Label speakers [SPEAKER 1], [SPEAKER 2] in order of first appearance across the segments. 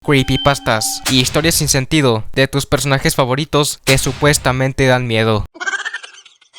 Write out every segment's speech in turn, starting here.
[SPEAKER 1] creepypastas y historias sin sentido de tus personajes favoritos que supuestamente dan miedo.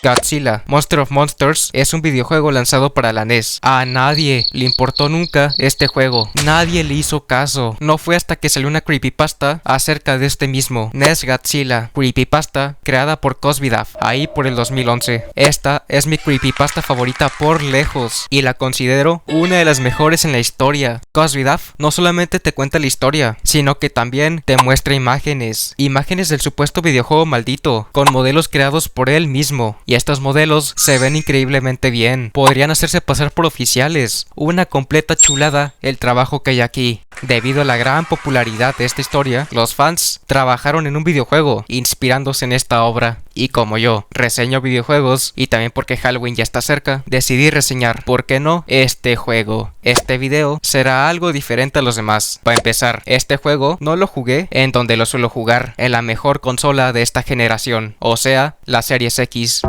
[SPEAKER 1] Godzilla, Monster of Monsters es un videojuego lanzado para la NES. A nadie le importó nunca este juego. Nadie le hizo caso. No fue hasta que salió una creepypasta acerca de este mismo. NES Godzilla, creepypasta creada por Cosvidaf, ahí por el 2011. Esta es mi creepypasta favorita por lejos y la considero una de las mejores en la historia. Cosvidaf no solamente te cuenta la historia, sino que también te muestra imágenes del supuesto videojuego maldito, con modelos creados por él mismo. Y estos modelos se ven increíblemente bien. Podrían hacerse pasar por oficiales. Una completa chulada el trabajo que hay aquí. Debido a la gran popularidad de esta historia, los fans trabajaron en un videojuego inspirándose en esta obra. Y como yo reseño videojuegos y también porque Halloween ya está cerca, decidí reseñar, ¿por qué no?, este juego. Este video será algo diferente a los demás. Para empezar, este juego no lo jugué en donde lo suelo jugar, en la mejor consola de esta generación, o sea, la Series X.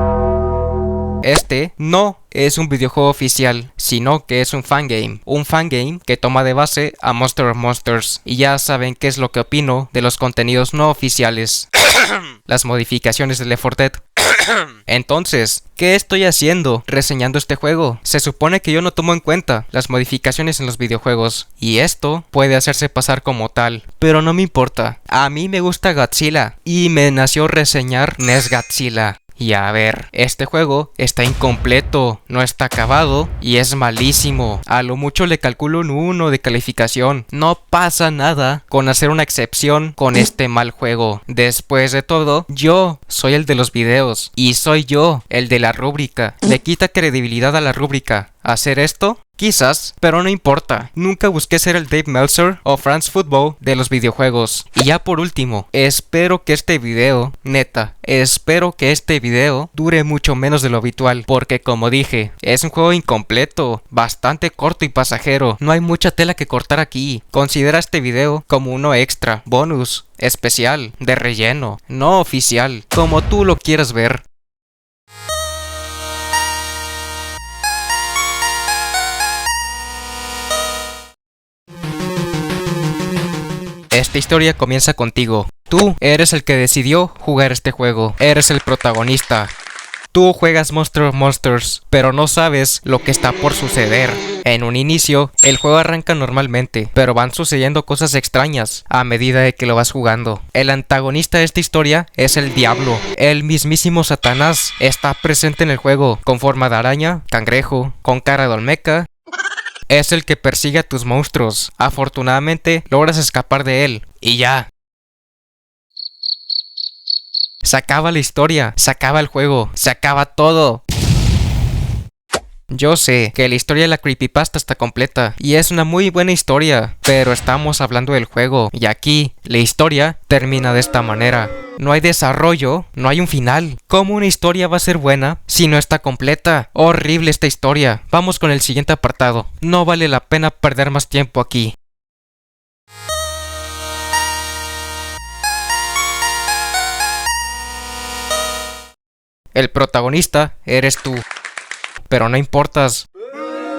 [SPEAKER 1] Este no es un videojuego oficial, sino que es un fangame. Un fangame que toma de base a Monster of Monsters. Y ya saben qué es lo que opino de los contenidos no oficiales. Las modificaciones de Left 4 Dead. Entonces, ¿qué estoy haciendo reseñando este juego? Se supone que yo no tomo en cuenta las modificaciones en los videojuegos, y esto puede hacerse pasar como tal, pero no me importa. A mí me gusta Godzilla, y me nació reseñar NES Godzilla. Y a ver, este juego está incompleto, no está acabado y es malísimo. A lo mucho le calculo un 1 de calificación. No pasa nada con hacer una excepción con este mal juego. Después de todo, yo soy el de los videos y soy yo el de la rúbrica. Le quita credibilidad a la rúbrica hacer esto. Quizás, pero no importa. Nunca busqué ser el Dave Meltzer o France Football de los videojuegos. Y ya por último, espero que este video, neta, espero que este video dure mucho menos de lo habitual. Porque como dije, es un juego incompleto, bastante corto y pasajero. No hay mucha tela que cortar aquí. Considera este video como uno extra, bonus, especial, de relleno, no oficial, como tú lo quieras ver. Esta historia comienza contigo. Tú eres el que decidió jugar este juego. Eres el protagonista. Tú juegas Monster of Monsters, pero no sabes lo que está por suceder. En un inicio, el juego arranca normalmente, pero van sucediendo cosas extrañas a medida de que lo vas jugando. El antagonista de esta historia es el diablo. El mismísimo Satanás está presente en el juego, con forma de araña, cangrejo, con cara de olmeca. Es el que persigue a tus monstruos. Afortunadamente, logras escapar de él. Y ya. Se acaba la historia, se acaba el juego, se acaba todo. Yo sé que la historia de la creepypasta está completa y es una muy buena historia, pero estamos hablando del juego y aquí la historia termina de esta manera. No hay desarrollo, no hay un final. ¿Cómo una historia va a ser buena si no está completa? Horrible esta historia. Vamos con el siguiente apartado. No vale la pena perder más tiempo aquí. El protagonista eres tú, pero no importas.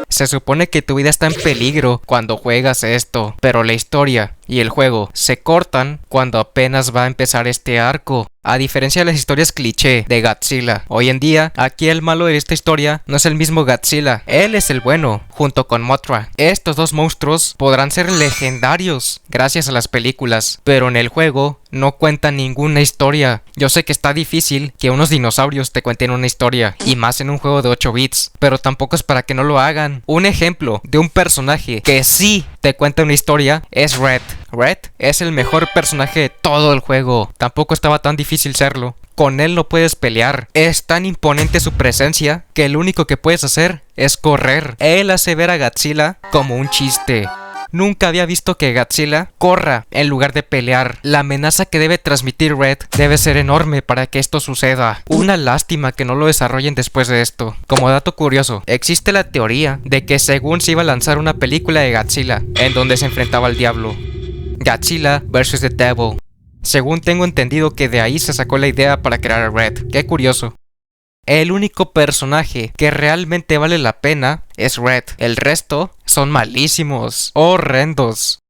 [SPEAKER 1] Se supone que tu vida está en peligro cuando juegas esto, pero la historia y el juego se cortan cuando apenas va a empezar este arco. A diferencia de las historias cliché de Godzilla, hoy en día, aquí el malo de esta historia no es el mismo Godzilla, él es el bueno, junto con Mothra. Estos dos monstruos podrán ser legendarios gracias a las películas, pero en el juego no cuentan ninguna historia. Yo sé que está difícil que unos dinosaurios te cuenten una historia, y más en un juego de 8 bits, pero tampoco es para que no lo hagan. Un ejemplo de un personaje que sí te cuenta una historia es Red. Red es el mejor personaje de todo el juego. Tampoco estaba tan difícil serlo. Con él no puedes pelear. Es tan imponente su presencia que lo único que puedes hacer es correr. Él hace ver a Godzilla como un chiste. Nunca había visto que Godzilla corra en lugar de pelear. La amenaza que debe transmitir Red debe ser enorme para que esto suceda. Una lástima que no lo desarrollen después de esto. Como dato curioso, existe la teoría de que según se iba a lanzar una película de Godzilla en donde se enfrentaba al diablo. Godzilla vs. The Devil. Según tengo entendido que de ahí se sacó la idea para crear a Red. Qué curioso. El único personaje que realmente vale la pena es Red. El resto son malísimos, horrendos.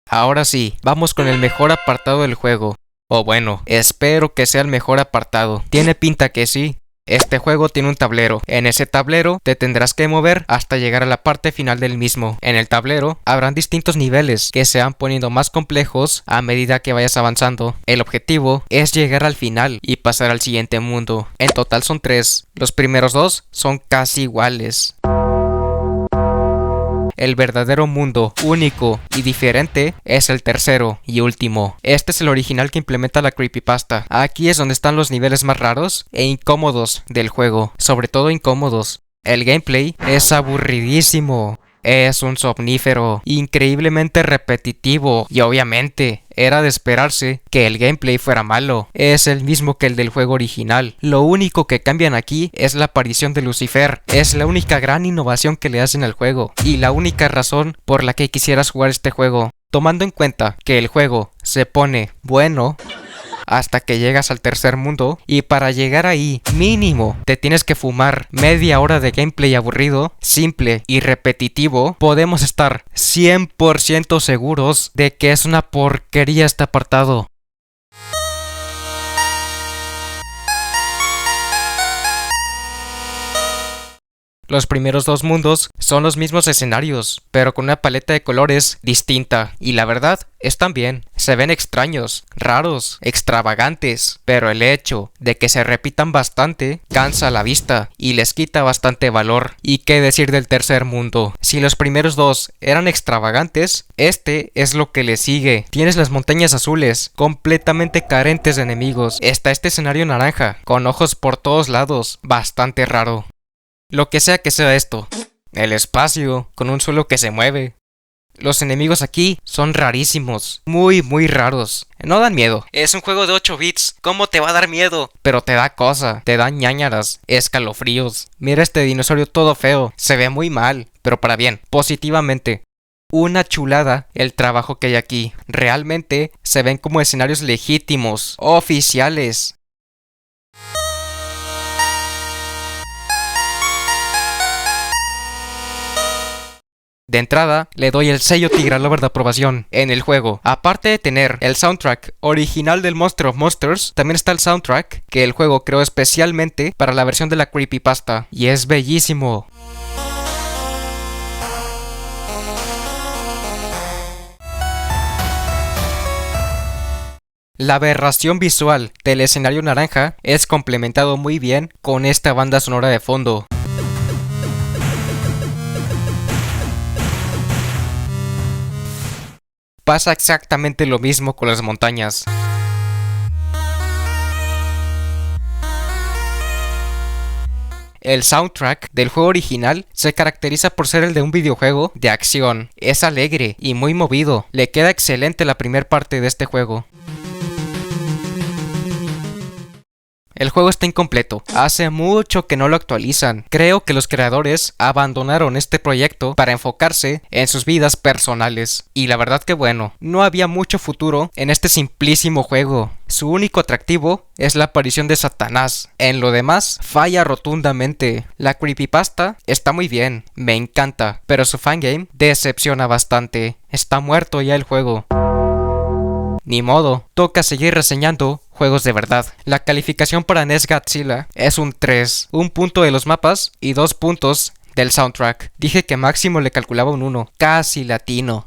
[SPEAKER 1] Ahora sí, vamos con el mejor apartado del juego. O bueno, espero que sea el mejor apartado. Tiene pinta que sí. Este juego tiene un tablero. En ese tablero te tendrás que mover hasta llegar a la parte final del mismo. En el tablero habrán distintos niveles que se van poniendo más complejos a medida que vayas avanzando. El objetivo es llegar al final y pasar al siguiente mundo. En total son 3. Los primeros 2 son casi iguales. El verdadero mundo, único y diferente, es el tercero y último. Este es el original que implementa la creepypasta. Aquí es donde están los niveles más raros e incómodos del juego, sobre todo incómodos. El gameplay es aburridísimo. Es un somnífero, increíblemente repetitivo y obviamente era de esperarse que el gameplay fuera malo. Es el mismo que el del juego original. Lo único que cambian aquí es la aparición de Lucifer. Es la única gran innovación que le hacen al juego y la única razón por la que quisieras jugar este juego. Tomando en cuenta que el juego se pone bueno hasta que llegas al tercer mundo, y para llegar ahí mínimo te tienes que fumar media hora de gameplay aburrido, simple y repetitivo, podemos estar 100% seguros de que es una porquería este apartado. Los primeros 2 mundos son los mismos escenarios, pero con una paleta de colores distinta, y la verdad, están bien. Se ven extraños, raros, extravagantes, pero el hecho de que se repitan bastante cansa la vista y les quita bastante valor. ¿Y qué decir del tercer mundo? Si los primeros 2 eran extravagantes, este es lo que le sigue. Tienes las montañas azules, completamente carentes de enemigos. Está este escenario naranja, con ojos por todos lados, bastante raro. Lo que sea esto. El espacio, con un suelo que se mueve. Los enemigos aquí son rarísimos, muy raros. No dan miedo. Es un juego de 8 bits, ¿cómo te va a dar miedo? Pero te da cosa, te dan ñáñaras, escalofríos. Mira este dinosaurio todo feo, se ve muy mal, pero para bien, positivamente. Una chulada el trabajo que hay aquí. Realmente se ven como escenarios legítimos, oficiales. De entrada, le doy el sello Tigra Lover de aprobación en el juego. Aparte de tener el soundtrack original del Monster of Monsters, también está el soundtrack que el juego creó especialmente para la versión de la creepypasta. Y es bellísimo. La aberración visual del escenario naranja es complementado muy bien con esta banda sonora de fondo. Pasa exactamente lo mismo con las montañas. El soundtrack del juego original se caracteriza por ser el de un videojuego de acción. Es alegre y muy movido. Le queda excelente la primera parte de este juego. El juego está incompleto, hace mucho que no lo actualizan. Creo que los creadores abandonaron este proyecto para enfocarse en sus vidas personales. Y la verdad que bueno, no había mucho futuro en este simplísimo juego. Su único atractivo es la aparición de Satanás. En lo demás, falla rotundamente. La creepypasta está muy bien, me encanta, pero su fangame decepciona bastante. Está muerto ya el juego. Ni modo, toca seguir reseñando juegos de verdad. La calificación para NES Godzilla es un 3, un punto de los mapas y 2 puntos del soundtrack. Dije que máximo le calculaba un 1, casi latino.